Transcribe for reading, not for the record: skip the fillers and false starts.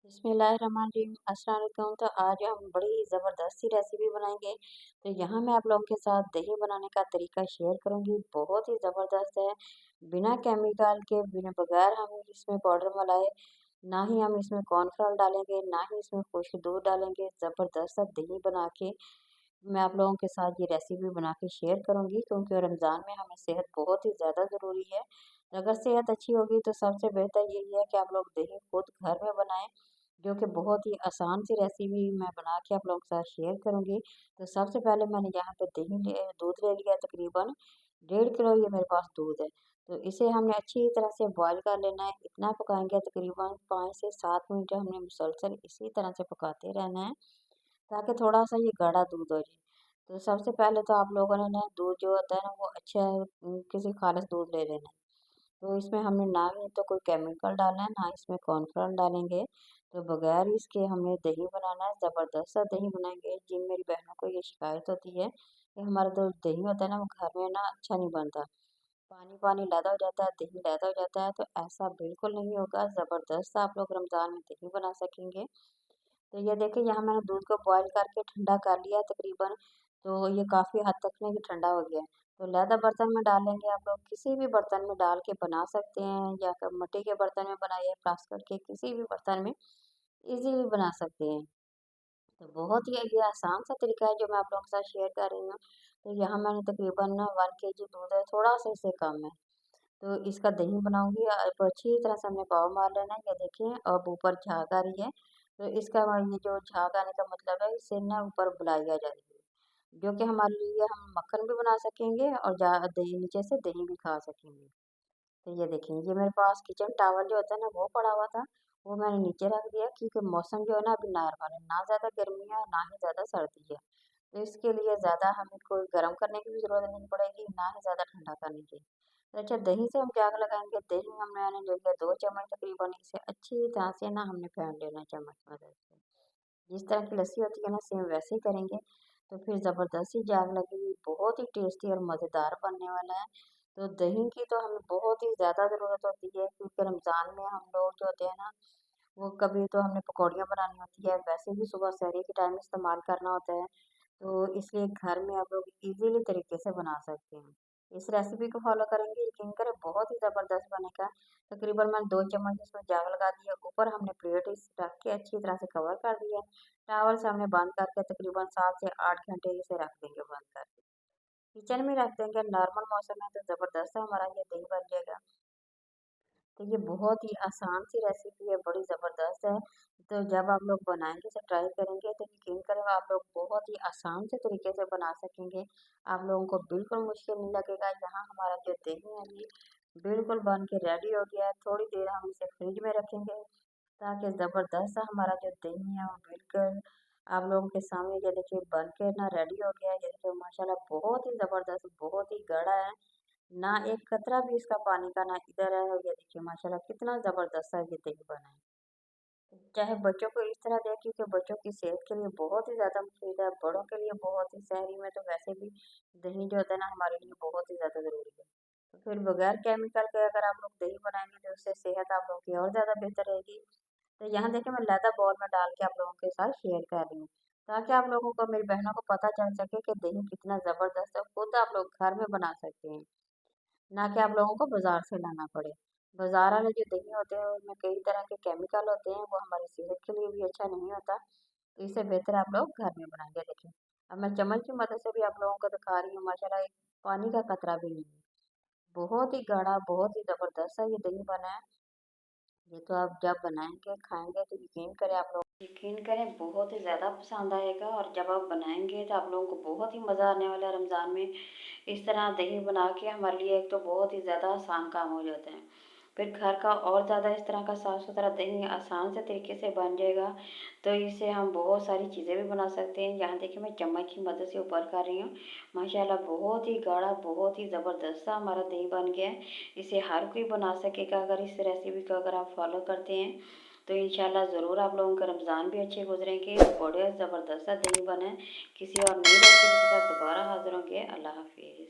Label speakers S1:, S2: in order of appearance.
S1: बिस्मिल्लाहिर्रहमानिर्रहीम। अस्सलाम वालेकुम। तो आज हम बड़ी ज़बरदस्त सी रेसिपी बनाएंगे। तो यहाँ मैं आप लोगों के साथ दही बनाने का तरीका शेयर करूँगी। बहुत ही ज़बरदस्त है, बिना केमिकल के, बिना बगैर हम इसमें पाउडर मिलाए, ना ही हम इसमें कॉर्नफ्लोर डालेंगे, ना ही इसमें खुश्क दूध डालेंगे। ज़बरदस्त सा दही बना के मैं आप लोगों के साथ ये रेसिपी बना के शेयर करूँगी, क्योंकि रमज़ान में हमें सेहत बहुत ही ज़्यादा ज़रूरी है। अगर सेहत अच्छी होगी तो सबसे बेहतर यही है कि आप लोग दही खुद घर में बनाएं, जो कि बहुत ही आसान सी रेसिपी मैं बना के आप लोगों के साथ शेयर करूँगी। तो सबसे पहले मैंने यहाँ पे दूध ले लिया, तकरीबन 1.5 किलो ये मेरे पास दूध है। तो इसे हमने अच्छी तरह से बॉईल कर लेना है। इतना पकाएंगे, तकरीबन 5 से 7 मिनट हमने मुसलसल इसी तरह से पकाते रहना है, ताकि थोड़ा-सा ये गाढ़ा दूध हो जाए। तो सबसे पहले तो आप लोगों ने ना दूध जो होता है ना वो अच्छा किसी खालिस दूध ले लेना है। तो इसमें हमने ना ही तो कोई केमिकल डालना है, ना इसमें कॉर्नफ्लोर डालेंगे। तो बगैर इसके हमने दही बनाना है, ज़बरदस्त सा दही बनाएँगे। जिन मेरी बहनों को ये शिकायत होती है कि हमारा जो दही होता है ना वो घर में ना अच्छा नहीं बनता। पानी-पानी लैदा हो जाता है, दही लैदा हो जाता है, तो ऐसा बिल्कुल नहीं होगा। ज़बरदस्त आप लोग रमज़ान में दही बना सकेंगे। तो ये देखिए, यहाँ मैंने दूध को बॉईल करके ठंडा कर लिया तकरीबन, तो ये काफ़ी हद तक ना ये ठंडा हो गया है। तो लैदा बर्तन में डालेंगे, आप लोग किसी भी बर्तन में डाल के बना सकते हैं, या फिर मिट्टी के बर्तन में बनाइए, प्लास्टिक के किसी भी बर्तन में इजीली बना सकते हैं। तो बहुत ही ये आसान सा तरीका है जो मैं आप लोगों के साथ शेयर कर रही हूँ। तो यहाँ मैंने तकरीबन ना 1 केजी दूध है, थोड़ा-सा इससे कम है। तो इसका दही बनाऊँगी। अब अच्छी तरह से हमने पाव मार लेना है। ये देखिए, अब ऊपर झाग आ रही है। तो इसका ये जो झाग आने का मतलब है, इससे ना ऊपर बुलाई आ जाएगी, जो कि हमारे लिए हम मक्खन भी बना सकेंगे और दही नीचे से दही भी खा सकेंगे। तो ये देखिए, ये मेरे पास किचन टॉवल जो होता है ना वो पड़ा हुआ था, वो मैंने नीचे रख दिया, क्योंकि मौसम जो है ना अभी नॉर्मल है, ना ज़्यादा गर्मी है और ना ही ज़्यादा सर्दी है। तो इसके लिए ज़्यादा हमें कोई गर्म करने की भी ज़रूरत नहीं पड़ेगी, ना ही ज़्यादा ठंडा करने की। तो अच्छा, दही से हम क्या लगाएँगे, दही हम मैंने ले लिया 2 चम्मच तकरीबन। इसे अच्छी तरह से ना हमने फेंट लेना है चम्मच की मदद से। जिस तरह की लस्सी होती है ना, सेम वैसे ही करेंगे। तो फिर ज़बरदस्त सी जाग लगेगी, बहुत ही टेस्टी और मज़ेदार बनने वाला है। तो दही की तो हमें बहुत ही ज़्यादा ज़रूरत होती है, क्योंकि रमज़ान में हम लोग जो होते हैं ना, वो कभी तो हमने पकौड़ियाँ बनानी होती है, वैसे भी सुबह सहरी के टाइम इस्तेमाल करना होता है। तो इसलिए घर में आप लोग इज़ीली तरीके से बना सकते हैं। इस रेसिपी को फ़ॉलो करेंगे, यकीन करें बहुत ही ज़बरदस्त बनेगा। तकरीबन मैंने 2 चम्मच इसमें जाग लगा दिया, ऊपर हमने प्लेट इस रख के अच्छी तरह से कवर कर दिया। टॉवल से हमने बंद करके तकरीबन 7 से 8 घंटे इसे रख देंगे बंद करके। किचन में रख देंगे, नॉर्मल मौसम है तो ज़बरदस्त हमारा ये दही बन जाएगा। तो ये बहुत ही आसान सी रेसिपी है, बड़ी ज़बरदस्त है। तो जब आप लोग बनाएँगे, इसे ट्राई करेंगे, तो यकीन करें आप लोग बहुत ही आसान से तरीके से बना सकेंगे। आप लोगों को बिल्कुल मुश्किल नहीं लगेगा। यहाँ हमारा जो दही है ये बिल्कुल बन के रेडी हो गया है। थोड़ी देर हम इसे फ्रिज में रखेंगे, ताकि ज़बरदस्त सा हमारा जो दही है वो बिल्कुल आप लोगों के सामने ये देखिए बन के ना रेडी हो गया है। ये देखिए माशाल्लाह बहुत ही ज़बरदस्त, बहुत ही गाढ़ा है। ना एक कतरा भी इसका पानी का ना इधर है। ये देखिए माशाल्लाह कितना ज़बरदस्त सा ये दही बना है। चाहे बच्चों को इस तरह दें, क्योंकि बच्चों की सेहत के लिए बहुत ही ज़्यादा मुफीद है, बड़ों के लिए बहुत ही, शहरी में तो वैसे भी दही जो होता है ना हमारे लिए बहुत ही ज़्यादा ज़रूरी है। तो फिर बगैर केमिकल के अगर आप लोग दही बनाएँगे तो उससे सेहत आप लोगों की और ज़्यादा बेहतर रहेगी। तो यहाँ देखिए, मैं लेदा बाउल में डाल के आप लोगों के साथ शेयर कर रही हूँ, ताकि आप लोगों को, मेरी बहनों को पता चल सके कि दही कितना ज़बरदस्त है, खुद आप लोग घर में बना सकते हैं। ना कि आप लोगों को बाज़ार से लाना पड़े। बाज़ार वाले जो दही होते हैं उनमें कई तरह के केमिकल होते हैं, वो हमारी सेहत के लिए भी अच्छा नहीं होता। तो इससे बेहतर आप लोग घर में बनाएँगे। देखिए, अब मैं चम्मच की मदद से भी आप लोगों को दिखा रही हूँ, माशाल्लाह एक पानी का कतरा भी नहीं है। बहुत ही गाढ़ा, बहुत ही ज़बरदस्त सा ये दही बना है। ये तो आप जब बनाएँगे, खाएँगे तो यकीन करें बहुत ही ज़्यादा पसंद आएगा, और जब आप बनाएँगे तो आप लोगों को बहुत ही मज़ा आने वाला है रमज़ान में। इस तरह दही बना के हमारे लिए एक तो बहुत ही ज़्यादा आसान काम हो जाता है। फिर घर का और ज़्यादा इस तरह का साफ़-सुथरा दही आसान से तरीके से बन जाएगा। तो इससे हम बहुत सारी चीज़ें भी बना सकते हैं। यहाँ देखिए, मैं चम्मच की मदद से ऊपर कर रही हूँ। माशाल्लाह बहुत ही गाढ़ा, बहुत ही ज़बरदस्त सा हमारा दही बन गया है। इसे हर कोई बना सकेगा अगर इस रेसिपी को अगर आप फ़ॉलो करते हैं। तो इंशाल्लाह ज़रूर आप लोगों का रमज़ान भी अच्छे गुजरेंगे। बड़े ज़बरदस्त सा दही बना है। किसी और नई रेसिपी के साथ दोबारा हाज़िर होंगे। अल्लाह हाफ़िज़।